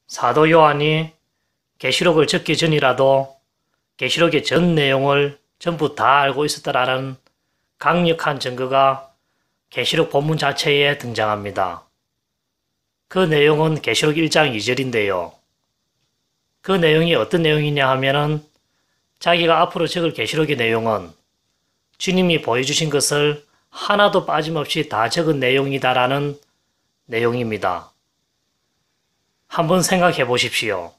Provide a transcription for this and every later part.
사도 요한이 계시록을 적기 전이라도 계시록의 전 내용을 전부 다 알고 있었다라는 강력한 증거가 계시록 본문 자체에 등장합니다. 그 내용은 계시록 1장 2절인데요. 그 내용이 어떤 내용이냐 하면은 자기가 앞으로 적을 계시록의 내용은 주님이 보여주신 것을 하나도 빠짐없이 다 적은 내용이다라는 내용입니다. 한번 생각해 보십시오.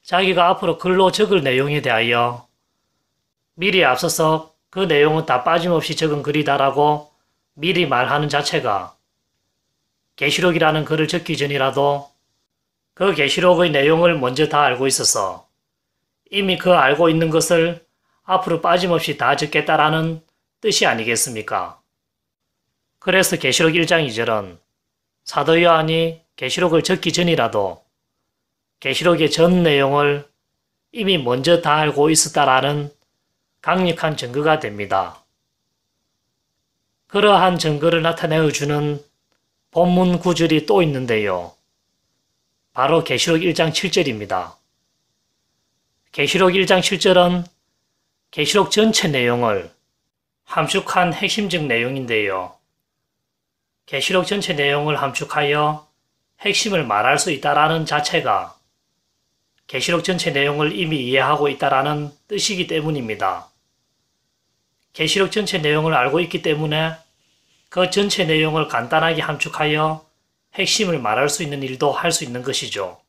자기가 앞으로 글로 적을 내용에 대하여 미리 앞서서 그 내용은 다 빠짐없이 적은 글이다라고 미리 말하는 자체가 계시록이라는 글을 적기 전이라도 그 계시록의 내용을 먼저 다 알고 있어서 이미 그 알고 있는 것을 앞으로 빠짐없이 다 적겠다라는 뜻이 아니겠습니까? 그래서 계시록 1장 2절은 사도 요한이 계시록을 적기 전이라도 계시록의 전 내용을 이미 먼저 다 알고 있었다라는 강력한 증거가 됩니다. 그러한 증거를 나타내어주는 본문 구절이 또 있는데요. 바로 계시록 1장 7절입니다. 계시록 1장 7절은 계시록 전체 내용을 함축한 핵심적 내용인데요. 계시록 전체 내용을 함축하여 핵심을 말할 수 있다라는 자체가 계시록 전체 내용을 이미 이해하고 있다라는 뜻이기 때문입니다. 계시록 전체 내용을 알고 있기 때문에 그 전체 내용을 간단하게 함축하여 핵심을 말할 수 있는 일도 할 수 있는 것이죠.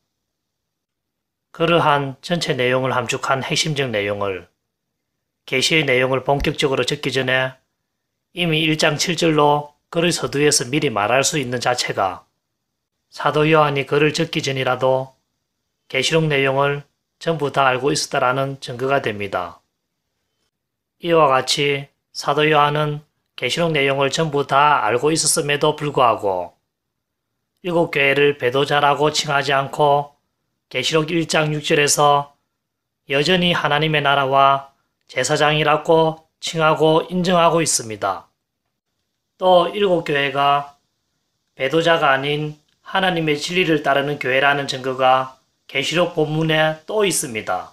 그러한 전체 내용을 함축한 핵심적 내용을 계시의 내용을 본격적으로 적기 전에 이미 1장 7절로 글의 서두에서 미리 말할 수 있는 자체가 사도 요한이 글을 적기 전이라도 계시록 내용을 전부 다 알고 있었다라는 증거가 됩니다. 이와 같이 사도 요한은 계시록 내용을 전부 다 알고 있었음에도 불구하고 7교회를 배도자라고 칭하지 않고 계시록 1장 6절에서 여전히 하나님의 나라와 제사장이라고 칭하고 인정하고 있습니다. 또 7교회가 배도자가 아닌 하나님의 진리를 따르는 교회라는 증거가 계시록 본문에 또 있습니다.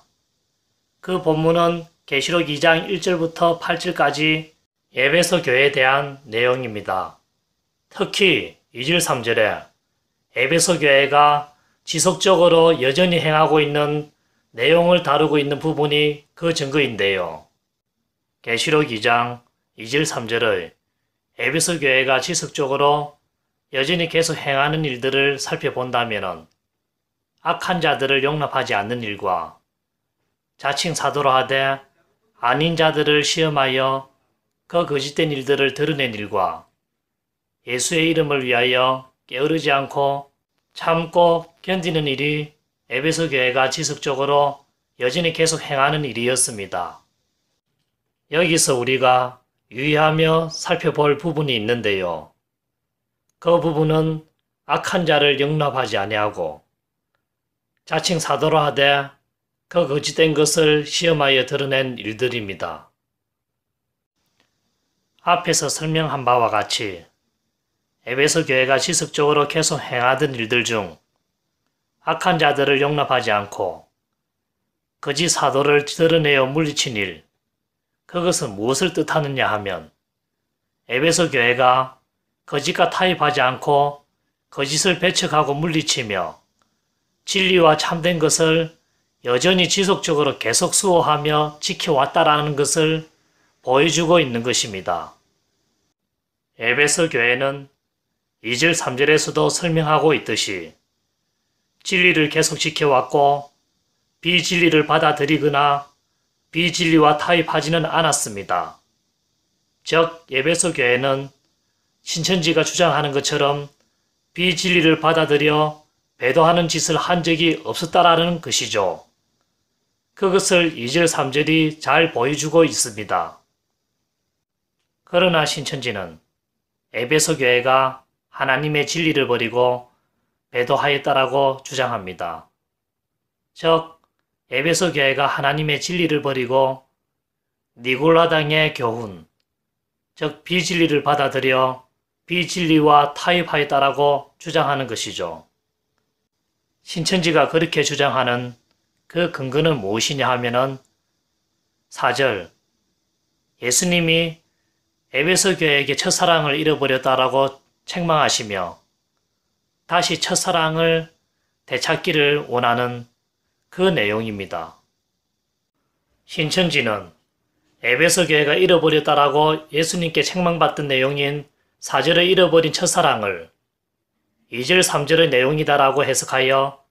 그 본문은 계시록 2장 1절부터 8절까지 에베소 교회에 대한 내용입니다. 특히 2절 3절에 에베소 교회가 지속적으로 여전히 행하고 있는 내용을 다루고 있는 부분이 그 증거인데요. 계시록 2장 2절 3절의 에베소 교회가 지속적으로 여전히 계속 행하는 일들을 살펴본다면 악한 자들을 용납하지 않는 일과 자칭 사도로 하되 아닌 자들을 시험하여 그 거짓된 일들을 드러낸 일과 예수의 이름을 위하여 게으르지 않고 참고 견디는 일이 에베소 교회가 지속적으로 여전히 계속 행하는 일이었습니다. 여기서 우리가 유의하며 살펴볼 부분이 있는데요. 그 부분은 악한 자를 용납하지 아니하고 자칭 사도로 하되 그 거짓된 것을 시험하여 드러낸 일들입니다. 앞에서 설명한 바와 같이 에베소 교회가 지속적으로 계속 행하던 일들 중 악한 자들을 용납하지 않고 거짓 사도를 드러내어 물리친 일, 그것은 무엇을 뜻하느냐 하면 에베소 교회가 거짓과 타협하지 않고 거짓을 배척하고 물리치며 진리와 참된 것을 여전히 지속적으로 계속 수호하며 지켜왔다라는 것을 보여주고 있는 것입니다. 에베소 교회는 2절 3절에서도 설명하고 있듯이 진리를 계속 지켜왔고 비진리를 받아들이거나 비진리와 타협하지는 않았습니다. 즉 에베소 교회는 신천지가 주장하는 것처럼 비진리를 받아들여 배도하는 짓을 한 적이 없었다라는 것이죠. 그것을 2절 3절이 잘 보여주고 있습니다. 그러나 신천지는 에베소 교회가 하나님의 진리를 버리고 배도하였다라고 주장합니다. 즉 에베소 교회가 하나님의 진리를 버리고 니골라당의 교훈, 즉 비진리를 받아들여 비진리와 타협하였다라고 주장하는 것이죠. 신천지가 그렇게 주장하는 그 근거는 무엇이냐 하면은 4절 예수님이 에베소 교회에게 첫사랑을 잃어버렸다라고 책망하시며 다시 첫사랑을 되찾기를 원하는 그 내용입니다. 신천지는 에베소 교회가 잃어버렸다라고 예수님께 책망받던 내용인 4절의 잃어버린 첫사랑을 2절, 3절의 내용이다라고 해석하여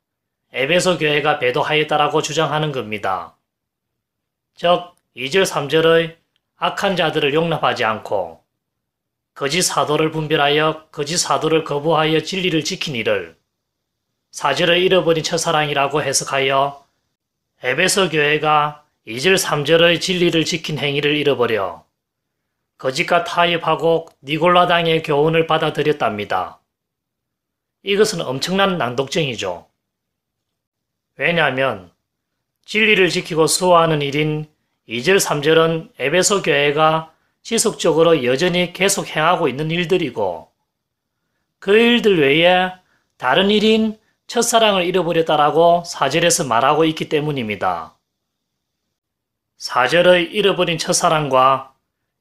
에베소 교회가 배도하였다라고 주장하는 겁니다. 즉 2절, 3절의 악한 자들을 용납하지 않고 거짓 사도를 분별하여 거짓 사도를 거부하여 진리를 지킨 이를 4절의 잃어버린 첫사랑이라고 해석하여 에베소 교회가 2절, 3절의 진리를 지킨 행위를 잃어버려 거짓과 타협하고 니골라당의 교훈을 받아들였답니다. 이것은 엄청난 난독증이죠. 왜냐하면 진리를 지키고 수호하는 일인 2절, 3절은 에베소 교회가 지속적으로 여전히 계속 행하고 있는 일들이고 그 일들 외에 다른 일인 첫사랑을 잃어버렸다라고 4절에서 말하고 있기 때문입니다. 4절의 잃어버린 첫사랑과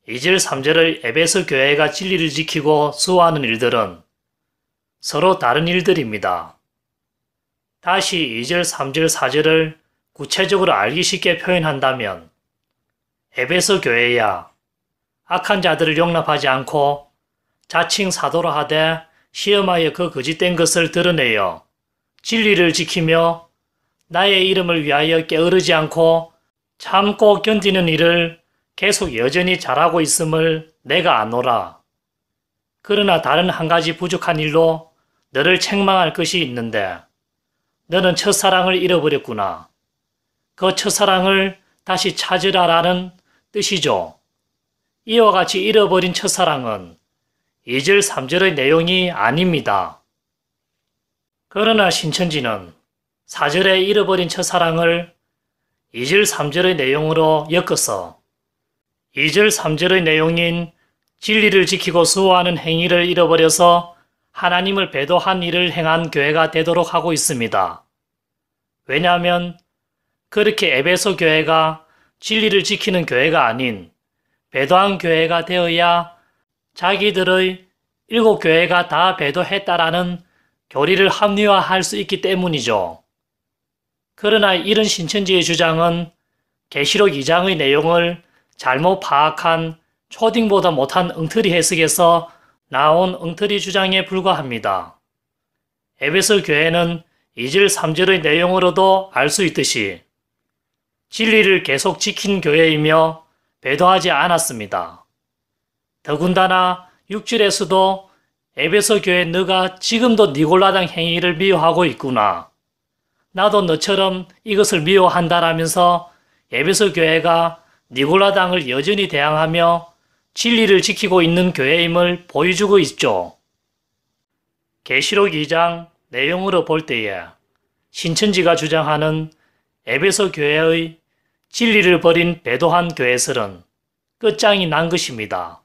2절, 3절의 에베소 교회가 진리를 지키고 수호하는 일들은 서로 다른 일들입니다. 다시 2절, 3절, 4절을 구체적으로 알기 쉽게 표현한다면 에베소 교회야 악한 자들을 용납하지 않고 자칭 사도로 하되 시험하여 그 거짓된 것을 드러내어 진리를 지키며 나의 이름을 위하여 게으르지 않고 참고 견디는 일을 계속 여전히 잘하고 있음을 내가 아노라. 그러나 다른 한 가지 부족한 일로 너를 책망할 것이 있는데 너는 첫사랑을 잃어버렸구나. 그 첫사랑을 다시 찾으라라는 뜻이죠. 이와 같이 잃어버린 첫사랑은 2절, 3절의 내용이 아닙니다. 그러나 신천지는 4절에 잃어버린 첫사랑을 2절, 3절의 내용으로 엮어서 2절, 3절의 내용인 진리를 지키고 수호하는 행위를 잃어버려서 하나님을 배도한 일을 행한 교회가 되도록 하고 있습니다. 왜냐하면 그렇게 에베소 교회가 진리를 지키는 교회가 아닌 배도한 교회가 되어야 자기들의 7교회가 다 배도했다라는 교리를 합리화할 수 있기 때문이죠. 그러나 이런 신천지의 주장은 계시록 2장의 내용을 잘못 파악한 초딩보다 못한 엉터리 해석에서 나온 엉터리 주장에 불과합니다. 에베소 교회는 2절, 3절의 내용으로도 알 수 있듯이 진리를 계속 지킨 교회이며 배도하지 않았습니다. 더군다나 6절에서도 에베소 교회 너가 지금도 니골라당 행위를 미워하고 있구나. 나도 너처럼 이것을 미워한다라면서 에베소 교회가 니골라당을 여전히 대항하며 진리를 지키고 있는 교회임을 보여주고 있죠. 계시록 2장 내용으로 볼 때에 신천지가 주장하는 에베소 교회의 진리를 버린 배도한 교회설은 끝장이 난 것입니다.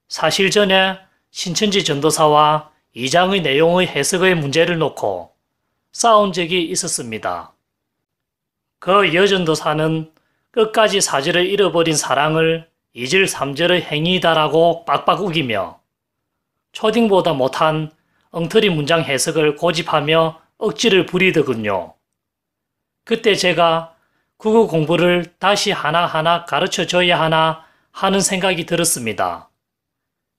사실 전에 신천지 전도사와 2장의 내용의 해석의 문제를 놓고 싸운 적이 있었습니다. 그 여전도사는 끝까지 4절을 잃어버린 사랑을 2절, 3절의 행위다라고 빡빡 우기며 초딩보다 못한 엉터리 문장 해석을 고집하며 억지를 부리더군요. 그때 제가 국어 공부를 다시 하나하나 가르쳐 줘야 하나 하는 생각이 들었습니다.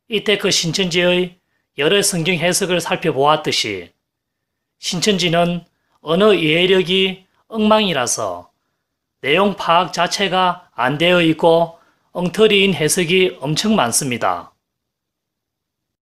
이때 그 신천지의 여러 성경 해석을 살펴보았듯이 신천지는 언어 이해력이 엉망이라서 내용 파악 자체가 안 되어 있고 엉터리인 해석이 엄청 많습니다.